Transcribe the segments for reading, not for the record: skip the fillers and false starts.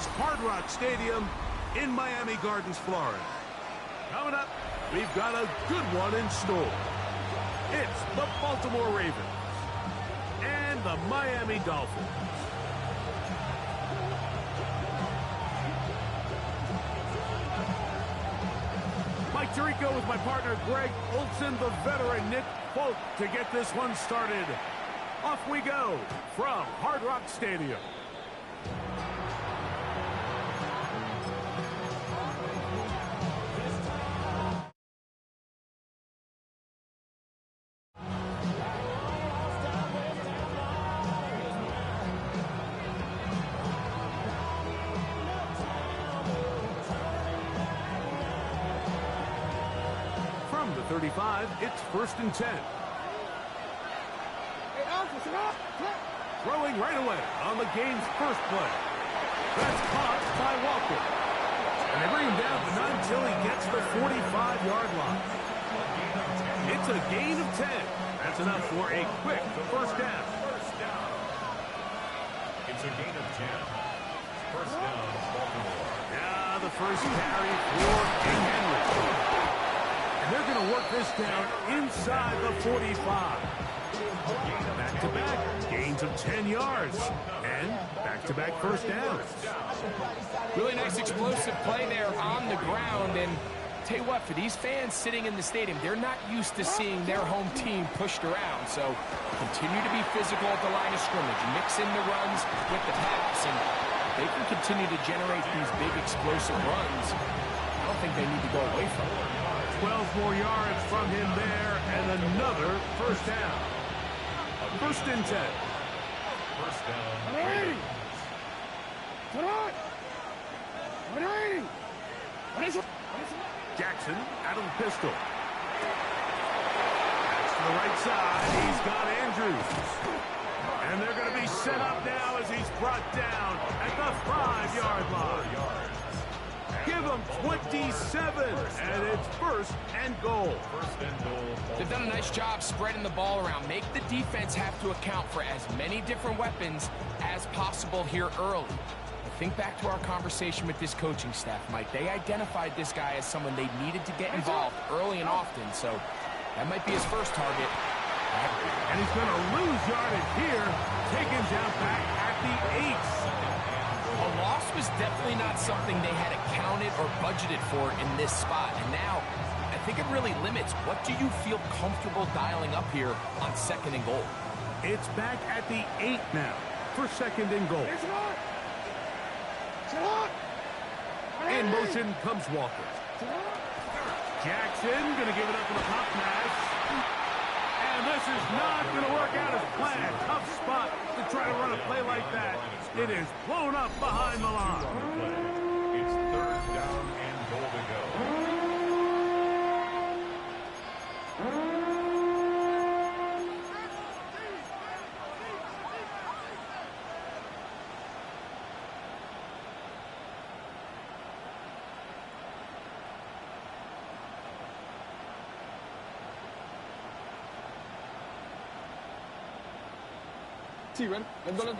is Hard Rock Stadium in Miami Gardens, Florida. Coming up, we've got a good one in store. It's the Baltimore Ravens and the Miami Dolphins. Mike Tirico with my partner Greg Olson, the veteran Nick Folk to get this one started. Off we go from Hard Rock Stadium. From the 35, it's 1st and 10. Throwing right away on the game's first play. That's caught by Walker. And they bring him down, but not until he gets the 45-yard line. It's a gain of 10. That's enough for a quick first down. It's a gain of 10. First down, Baltimore. Now the first carry for King Henry. And they're going to work this down inside the 45. Back-to-back gains of 10 yards. And back-to-back first downs. Really nice explosive play there on the ground. And tell you what, for these fans sitting in the stadium, they're not used to seeing their home team pushed around. So continue to be physical at the line of scrimmage. Mix in the runs with the pass. And they can continue to generate these big explosive runs. I don't think they need to go away from it. 12 more yards from him there, and another first down. 1st and 10. First down. Jackson out of the pistol. That's to the right side. He's got Andrews. And they're going to be set up now as he's brought down at the 5-yard line. Give him 27, and it's 1st and goal. They've done a nice job spreading the ball around. Make the defense have to account for as many different weapons as possible here early. Think back to our conversation with this coaching staff, Mike. They identified this guy as someone they needed to get involved early and often, so that might be his first target. And he's going to lose yardage here, taken down back at the 8. A loss was definitely not something they had accounted or budgeted for in this spot. And now, I think it really limits. What do you feel comfortable dialing up here on 2nd and goal? It's back at the 8 now for 2nd and goal. In motion comes Walker. Jackson going to give it up in the pop pass. And this is not going to work out as planned. Tough spot to try to run a play like that. It is blown up behind the line. It's 3rd down and goal to go.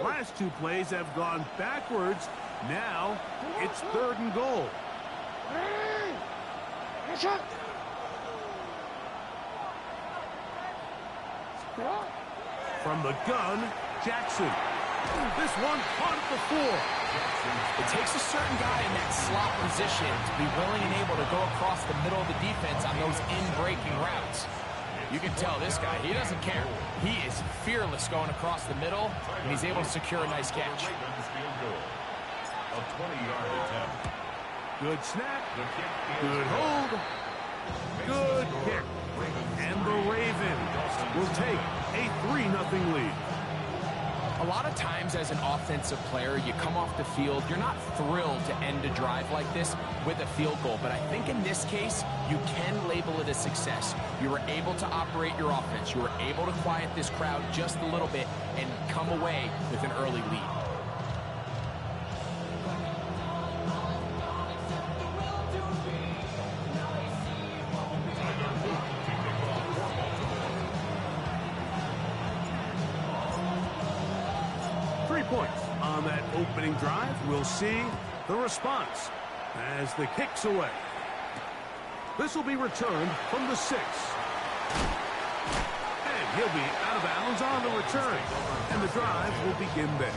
Last 2 plays have gone backwards. Now it's 3rd and goal. From the gun, Jackson. This one caught at the 4. It takes a certain guy in that slot position to be willing and able to go across the middle of the defense on those in-breaking routes. You can tell this guy, he doesn't care. He is fearless going across the middle, and he's able to secure a nice catch. A 20-yard attempt. Good snap. Good hold. Good kick. And the Ravens will take a 3-0 lead. A lot of times as an offensive player, you come off the field, you're not thrilled to end a drive like this with a field goal. But I think in this case, you can label it a success. You were able to operate your offense. You were able to quiet this crowd just a little bit and come away with an early lead. Points on that opening drive. We'll see The response as the kick's away. This will be returned from the 6. And he'll be out of bounds on the return. And the drive will begin there.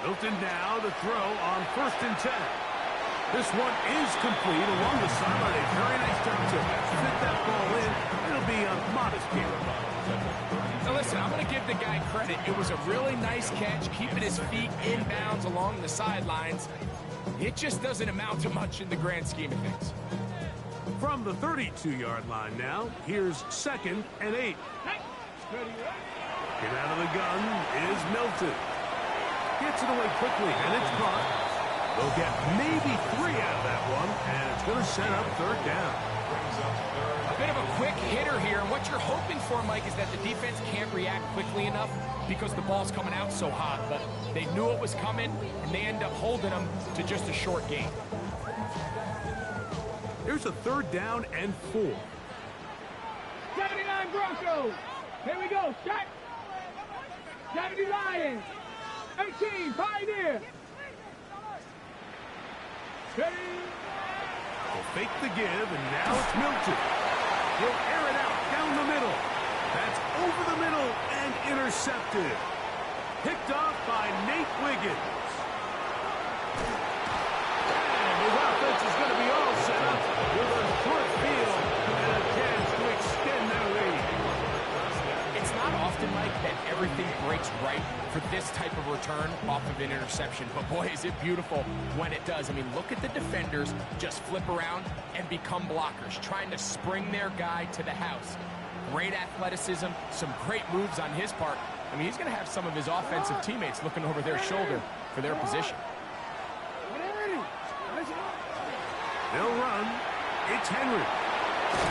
Milton now to throw on 1st and 10. This one is complete along the sideline. A very nice job to fit that ball in. It'll be a modest gain. Now listen, I'm going to give the guy credit. It was a really nice catch, keeping his feet in bounds along the sidelines. It just doesn't amount to much in the grand scheme of things. From the 32-yard line now, here's 2nd and 8. Get out of the gun is Milton. Gets it away quickly, and it's caught. They'll get maybe 3 out of that one, and it's going to set up 3rd down. A bit of a quick hitter here, and what you're hoping for, Mike, is that the defense can't react quickly enough because the ball's coming out so hot, but they knew it was coming, and they end up holding them to just a short gain. Here's a 3rd down and 4. 79 Broncos. Here we go. Shot. 70 Lions. 18 Pioneer. They'll fake the give, and now it's Milton. He'll air it out down the middle. That's over the middle and intercepted. Picked off by Nate Wiggins. And his offense is going to be all set up with a short field and a chance to extend their lead. It's not often, Mike, that everything breaks right for this type of return off of an interception. But boy, is it beautiful when it does. I mean, look at the defenders just flip around and become blockers, trying to spring their guy to the house. Great athleticism, some great moves on his part. I mean, he's going to have some of his offensive teammates looking over their shoulder for their position. They'll run. It's Henry.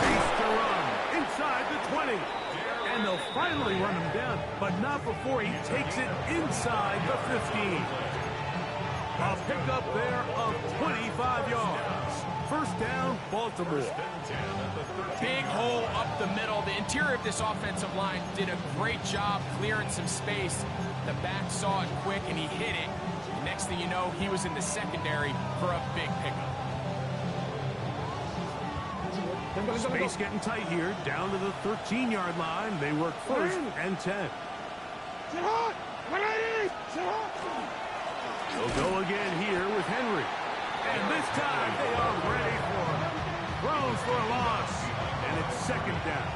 Face to run inside the 20. And they'll finally run him down, but not before he takes it inside the 15. A pickup there of 25 yards. 1st down, Baltimore. Big hole up the middle. The interior of this offensive line did a great job clearing some space. The back saw it quick, and he hit it. Next thing you know, he was in the secondary for a big pickup. Space getting tight here, down to the 13-yard line. They work 1st and 10. They'll go again here with Henry. And this time they are ready for him. Throws for a loss, and it's 2nd down.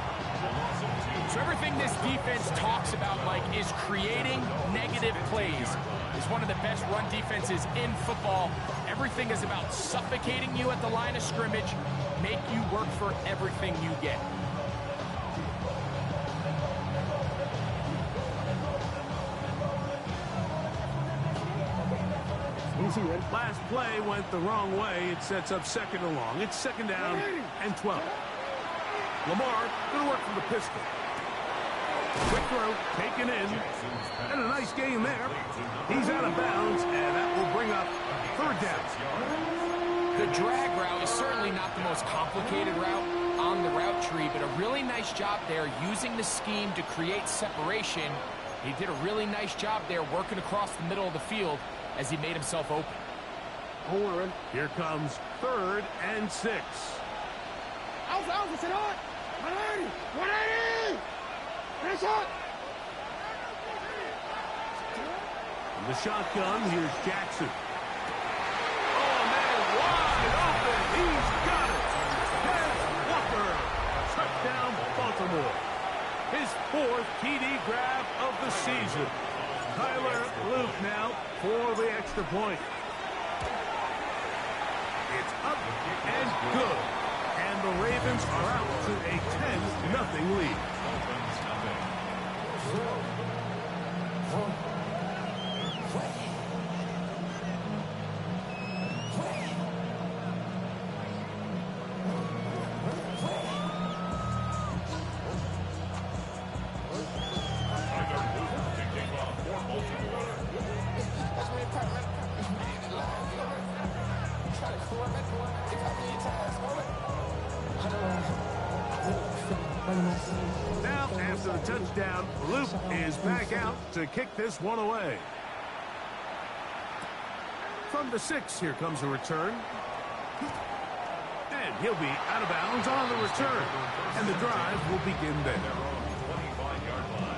So everything this defense talks about, Mike, is creating negative plays. It's one of the best run defenses in football. Everything is about suffocating you at the line of scrimmage, make you work for everything you get. Last play went the wrong way. It sets up 2nd and long. It's 2nd down and 12. Lamar going to work from the pistol. Quick throw, taken in. And a nice gain there. He's out of bounds, and that will bring up 3rd down. The drag route is certainly not the most complicated route on the route tree, but a really nice job there using the scheme to create separation. He did a really nice job there working across the middle of the field as he made himself open. Here comes 3rd and 6. In the shotgun, here's Jackson. Oh, man, wide open. He's got it. Here's Walker. Touchdown, Baltimore. His 4th TD grab of the season. Tyler Luke now for the extra point. It's up and good. And the Ravens are out to a 10-0 lead. Dolphins nothing. Now, after the touchdown, Luke is back out to kick this one away. From the 6, here comes a return. And he'll be out of bounds on the return. And the drive will begin there. 25-yard line.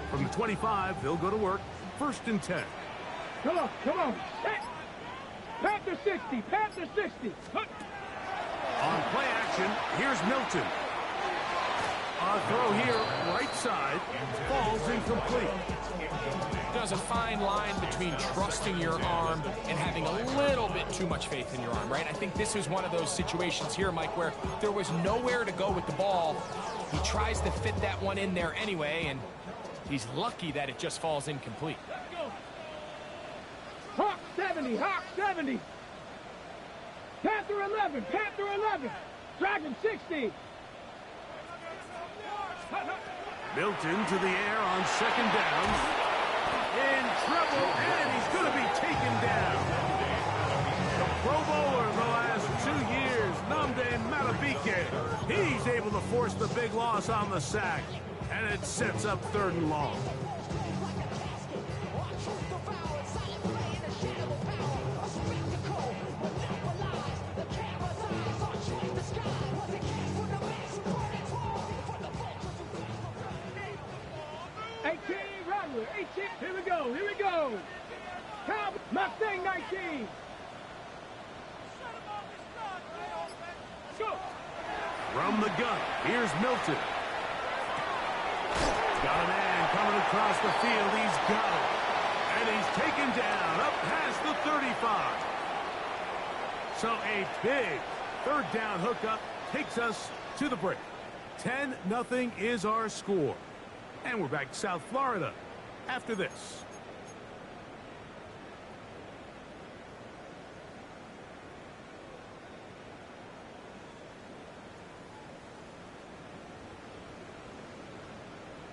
From the 25, they'll go to work. 1st and 10. Come on, come on. Panther 60, Panther 60. On play action, here's Milton. A throw here, right side, falls incomplete. There's a fine line between trusting your arm and having a little bit too much faith in your arm, right? I think this is one of those situations here, Mike, where there was nowhere to go with the ball. He tries to fit that one in there anyway, and he's lucky that it just falls incomplete. Let's go. Hawk 70, Hawk 70. Panther 11, Panther 11. Dragon 60. Milton to the air on 2nd down. In trouble, and he's going to be taken down. The Pro Bowler the last 2 years, Nnamdi Madubuike. He's able to force the big loss on the sack, and it sets up 3rd and long. Here we go, here we go. Cowboys, Mustang 19. Go. From the gun, here's Milton. Got a man coming across the field. He's got it. And he's taken down up past the 35. So a big 3rd down hookup takes us to the break. 10-0 is our score. And we're back to South Florida after this.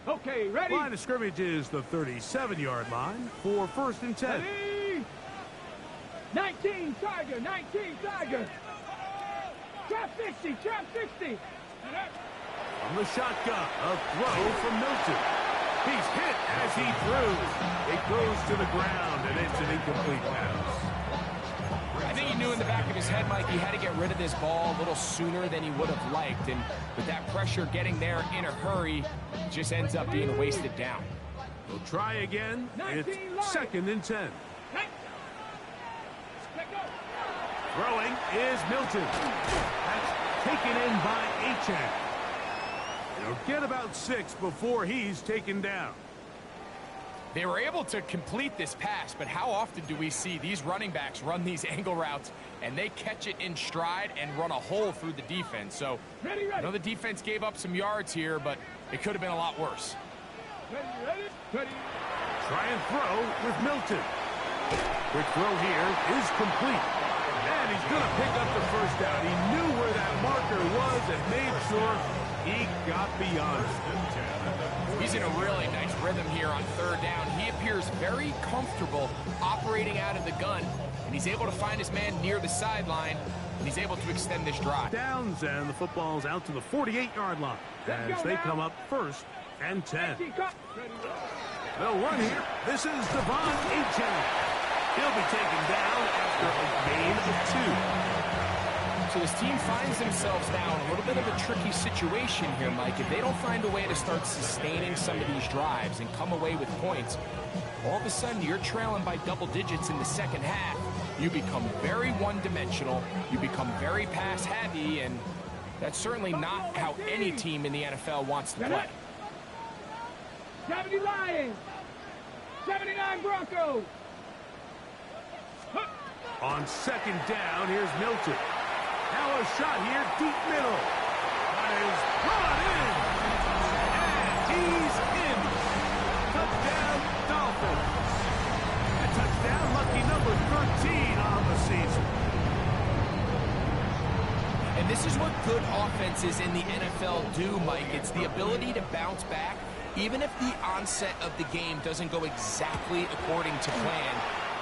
Okay, ready? Line of scrimmage is the 37-yard line for 1st and 10. Ready? 19 Tiger, 19 Tiger. Trap 60, trap 60. From the shotgun, a throw from Milton. He's hit as he throws. It goes to the ground, and it's an incomplete pass. I think he knew in the back of his head, Mike, he had to get rid of this ball a little sooner than he would have liked. And with that pressure getting there in a hurry, it just ends up being a wasted down. He'll try again. It's 2nd and 10. Throwing is Milton. That's taken in by Achane. He'll get about 6 before he's taken down. They were able to complete this pass, but how often do we see these running backs run these angle routes and they catch it in stride and run a hole through the defense? So I know the defense gave up some yards here, but it could have been a lot worse. Ready. Try and throw with Milton. Quick throw here is complete. And he's going to pick up the 1st down. He knew where that marker was and made sure he got beyond it. He's in a really nice rhythm here on 3rd down. He appears very comfortable operating out of the gun, and he's able to find his man near the sideline, and he's able to extend this drive. Downs, and the football's out to the 48-yard line as they come up 1st and 10. They'll run here. This is Devon Achane. He'll be taken down after a gain of 2. So this team finds themselves now in a little bit of a tricky situation here, Mike. If they don't find a way to start sustaining some of these drives and come away with points, all of a sudden you're trailing by double digits in the second half. You become very one-dimensional, you become very pass-heavy, and that's certainly not how any team in the NFL wants to play. 70 Lions, 79 Broncos. On second down, here's Milton. Now a shot here, deep middle. That is brought in. And he's in. Touchdown, Dolphins. A touchdown, lucky number 13 on the season. And this is what good offenses in the NFL do, Mike. It's the ability to bounce back, even if the onset of the game doesn't go exactly according to plan.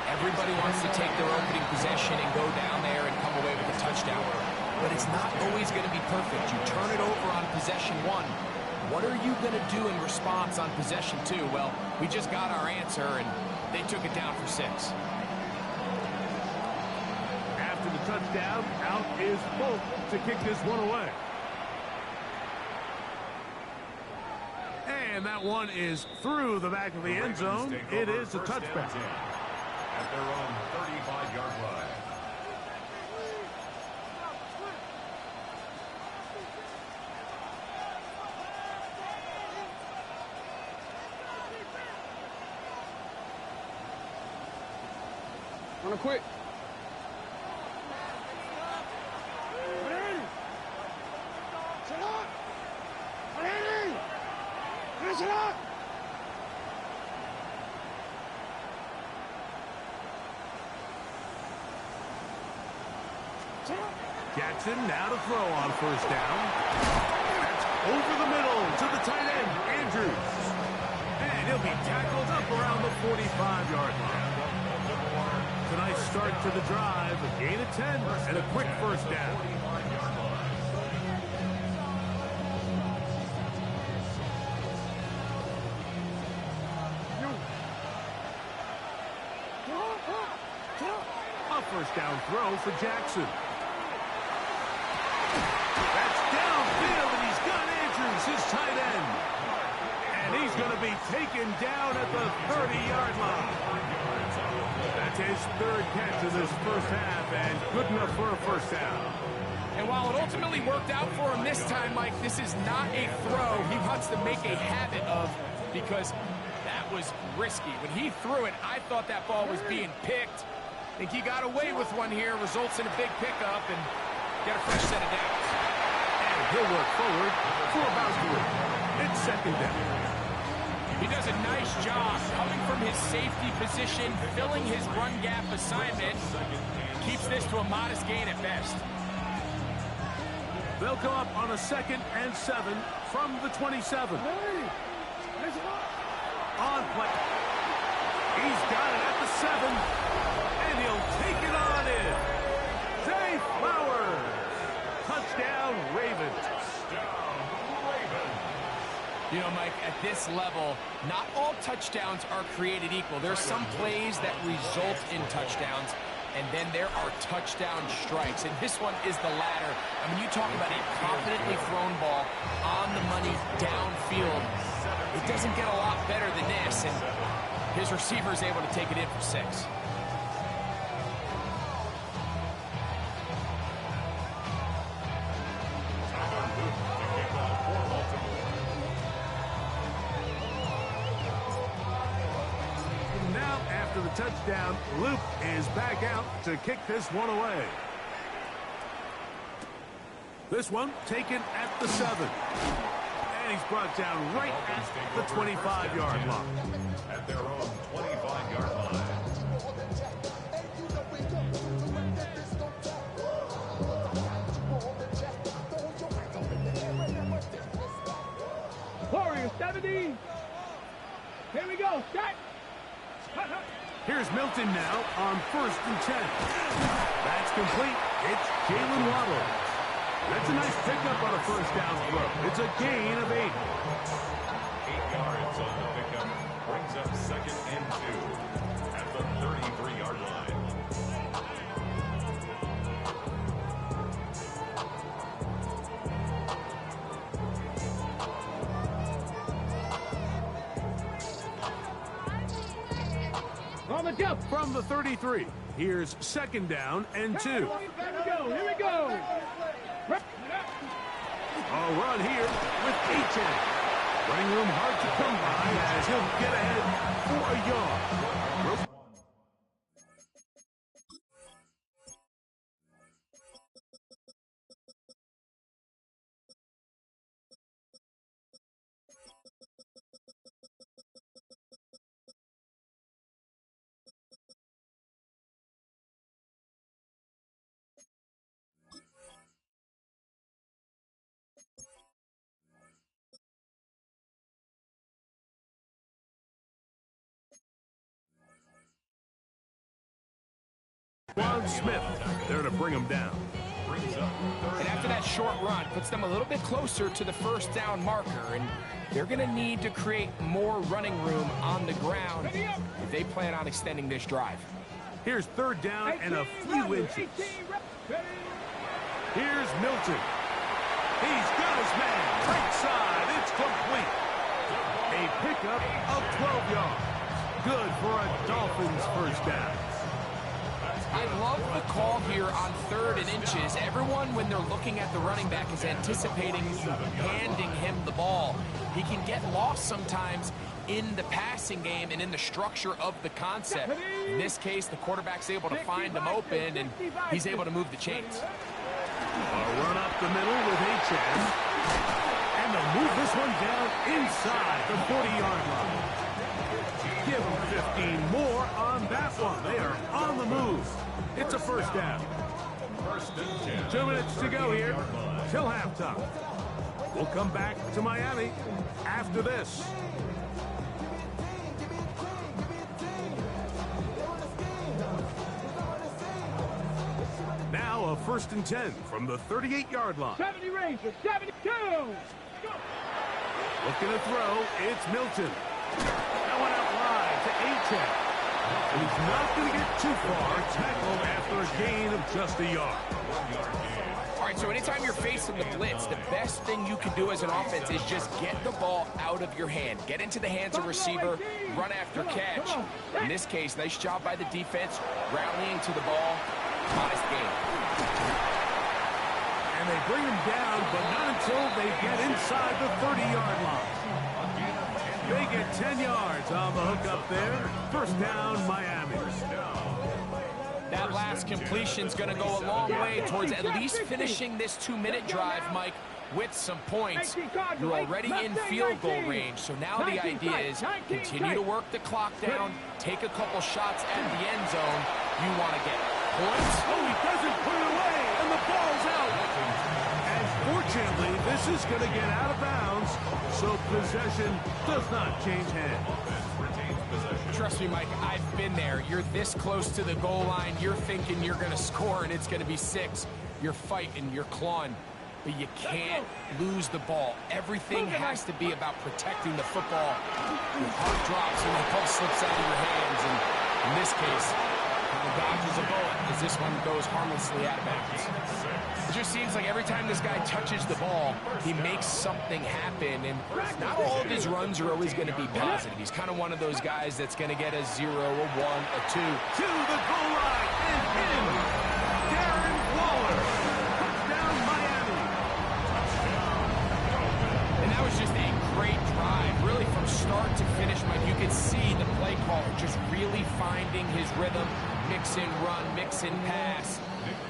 Everybody wants to take their opening possession and go down there and come away with a touchdown. But it's not always going to be perfect. You turn it over on possession 1. What are you going to do in response on possession 2? Well, we just got our answer, and they took it down for 6. After the touchdown, out is Folk to kick this one away. And that one is through the back of the end zone. It is a touchback. At their own 35-yard line. Wanna quit? Jackson now to throw on first down. That's over the middle to the tight end, Andrews. And he'll be tackled up around the 45-yard line. It's a nice start to the drive, a gain of 10, and a quick first down. A first down throw for Jackson. That's downfield, and he's got Andrews, his tight end. And he's going to be taken down at the 30-yard line. That's his third catch of this first half, and good enough for a first down. And while it ultimately worked out for him this time, Mike, this is not a throw he wants to make a habit of, because that was risky. When he threw it, I thought that ball was being picked. I think he got away with one here, results in a big pickup, and get a fresh set of downs. And he'll work forward for about 3. It's second down. He does a nice job coming from his safety position, filling his run gap assignment. Keeps this to a modest gain at best. They'll come up on a 2nd and 7 from the 27. On play. He's got it at the 7. And he'll take it on in. Zay Flowers. Touchdown, Ravens. You know, Mike, at this level, not all touchdowns are created equal. There's some plays that result in touchdowns, and then there are touchdown strikes. And this one is the latter. I mean, you talk about a confidently thrown ball on the money downfield. It doesn't get a lot better than this, and his receiver is able to take it in for 6. After the touchdown, Luke is back out to kick this one away. This one taken at the 7. And he's brought down right at the 25-yard line. At their own 25-yard line. Warriors 70. Here we go. Shot. Here's Milton now on 1st and 10. That's complete. It's Jalen Waddle. That's a nice pickup on a first down throw. It's a gain of 8. 8 yards on the pickup. Brings up 2nd and 2 at the 33-yard 40-yard line. On the jump. From the 33, here's second down and 2. Here we go. Here we go. A run here with A-10. Running room hard to come by as he'll get ahead for a yard. Juan Smith there to bring him down. And after that short run, puts them a little bit closer to the first down marker, and they're going to need to create more running room on the ground if they plan on extending this drive. Here's third down and a few inches. Here's Milton. He's got his man. Right side. It's complete. A pickup of 12 yards. Good for a Dolphins first down. I love the call here on 3rd and inches. Everyone, when they're looking at the running back, is anticipating handing him the ball. He can get lost sometimes in the passing game and in the structure of the concept. In this case, the quarterback's able to find him open, and he's able to move the chains. A run up the middle with A-Chan. And they'll move this one down inside the 40-yard line. Give them 15 more on that one. They are on the move. It's a first down. 2 minutes to go here till halftime. We'll come back to Miami after this. Now a 1st and 10 from the 38-yard line. 70 Rangers, 72. Looking to throw, it's Milton. That one out wide to A-Chan. And he's not going to get too far. Tackled after a gain of just a yard. All right, so anytime you're facing the blitz, the best thing you can do as an offense is just get the ball out of your hand. Get into the hands of receiver, run after catch. In this case, nice job by the defense, rallying to the ball. Honest game. And they bring him down, but not until they get inside the 30-yard line. They get 10 yards on the hook up there. First down, Miami. That last completion's going to go a long way towards at least finishing this 2-minute drive, Mike, with some points. You're already in field goal range, so now the idea is continue to work the clock down, take a couple shots at the end zone. You want to get points. Oh, he doesn't put it away, and the ball's out. And fortunately, this is going to get out of bounds, so possession does not change hands. Trust me, Mike, I've been there. You're this close to the goal line. You're thinking you're going to score, and it's going to be 6. You're fighting, you're clawing, but you can't lose the ball. Everything has to be about protecting the football. Your heart drops and the ball slips out of your hands, and in this case, the dodges a bullet as this one goes harmlessly out of bounds. It just seems like every time this guy touches the ball, he makes something happen, and not all of his runs are always going to be positive. He's kind of one of those guys that's going to get a 0, a 1, a 2. To the goal line and in. Darren Waller. Touchdown, Miami. And that was just a great drive, really from start to finish, Mike. You could see the play caller just really finding his rhythm, mix in run, mix in pass.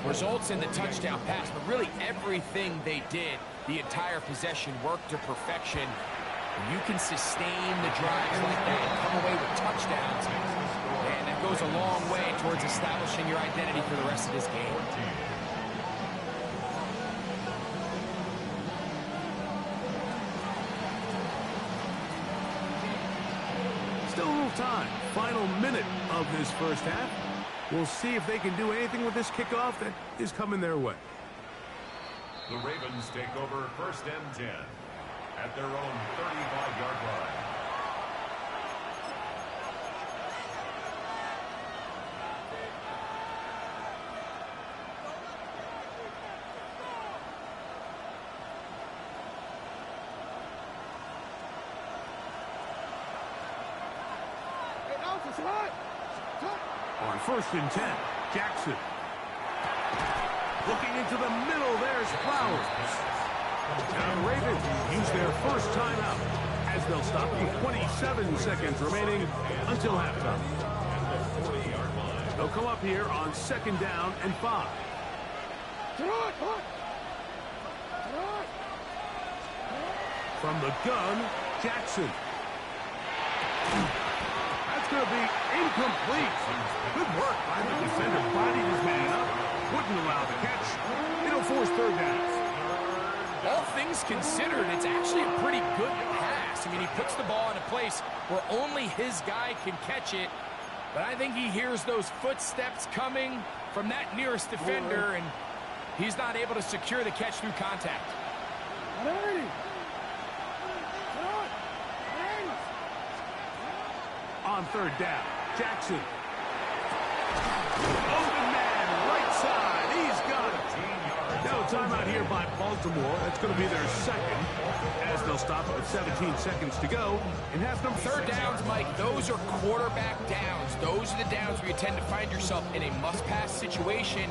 Results in the touchdown pass, but really everything they did, the entire possession worked to perfection. And you can sustain the drives like that and come away with touchdowns. And that goes a long way towards establishing your identity for the rest of this game. Still a little time. Final minute of this first half. We'll see if they can do anything with this kickoff that is coming their way. The Ravens take over 1st and 10 at their own 35-yard line. On 1st and 10, Jackson. Looking into the middle, there's Flowers. Now the Ravens use their first timeout as they'll stop with 27 seconds remaining until halftime. They'll come up here on 2nd down and 5. From the gun, Jackson. That's going to be incomplete. Good work by the defender. Bodied his man up. Wouldn't allow the catch. It'll force 3rd downs. All things considered, it's actually a pretty good pass. I mean, he puts the ball in a place where only his guy can catch it. But I think he hears those footsteps coming from that nearest defender, and he's not able to secure the catch through contact. On 3rd down, Jackson. Open man, right side. He's got it. No timeout here by Baltimore. That's going to be their 2nd as they'll stop with 17 seconds to go in half number 3rd downs, Mike, those are quarterback downs. Those are the downs where you tend to find yourself in a must-pass situation,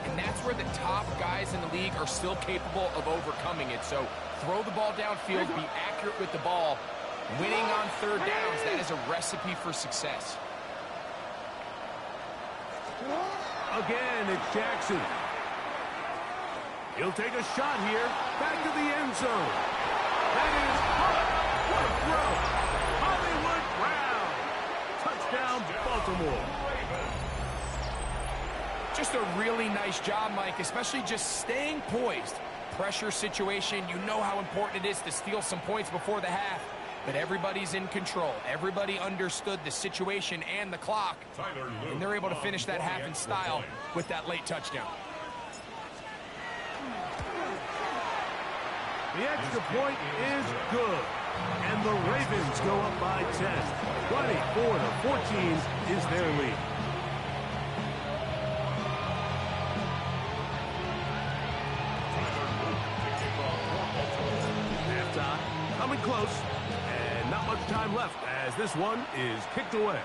and that's where the top guys in the league are still capable of overcoming it. So throw the ball downfield, be accurate with the ball. Winning on 3rd downs, that is a recipe for success. Again, it's Jackson. He'll take a shot here. Back to the end zone. That is hot. What a throw. Hollywood Brown. Touchdown, Baltimore. Just a really nice job, Mike, especially just staying poised. Pressure situation, you know how important it is to steal some points before the half. But everybody's in control. Everybody understood the situation and the clock. And they're able to finish that half in style with that late touchdown. The extra point is good. And the Ravens go up by 10. 24-14 is their lead. Halftime coming close. Not much time left as this one is kicked away.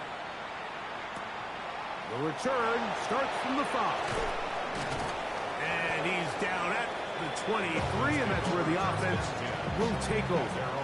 The return starts from the 5. And he's down at the 23, and that's where the offense will take over.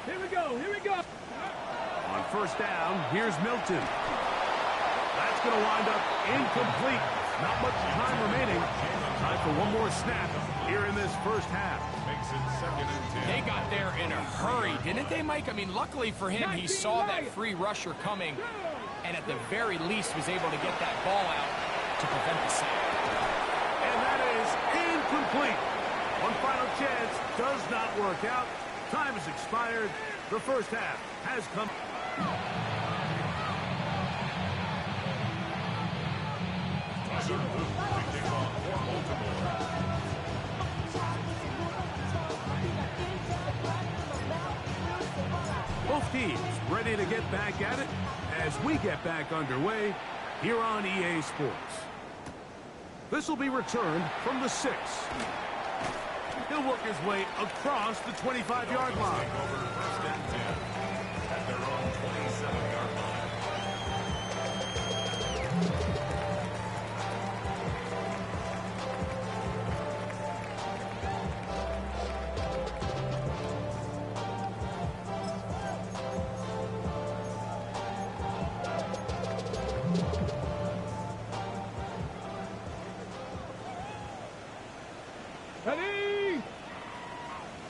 Here we go. On 1st down, here's Milton. That's going to wind up incomplete. Not much time remaining. Time for one more snap here in this first half. Makes it 2nd and 10. They got there in a hurry, didn't they, Mike? I mean, luckily for him, he saw that free rusher coming, and at the very least was able to get that ball out to prevent the sack. And that is incomplete. One final chance does not work out. Time has expired. The first half has come. Both teams ready to get back at it as we get back underway here on EA Sports. This will be returned from the 6. He'll work his way across the 25-yard line. First and 10 at their own 27-yard line. Ready?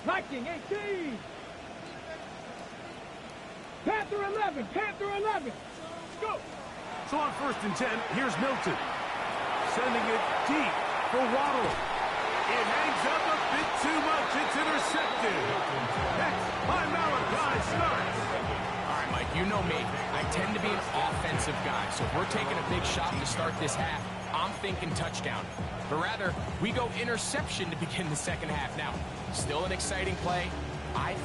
Viking 18. Panther 11. Panther 11. Go. So on 1st and 10, here's Milton. Sending it deep for Waddle. It hangs up a bit too much. It's intercepted. Next by Malachi Starks. All right, Mike, you know me. I tend to be an offensive guy. So if we're taking a big shot to start this half, I'm thinking touchdown. But rather, we go interception to begin the second half. Now, still an exciting play. I think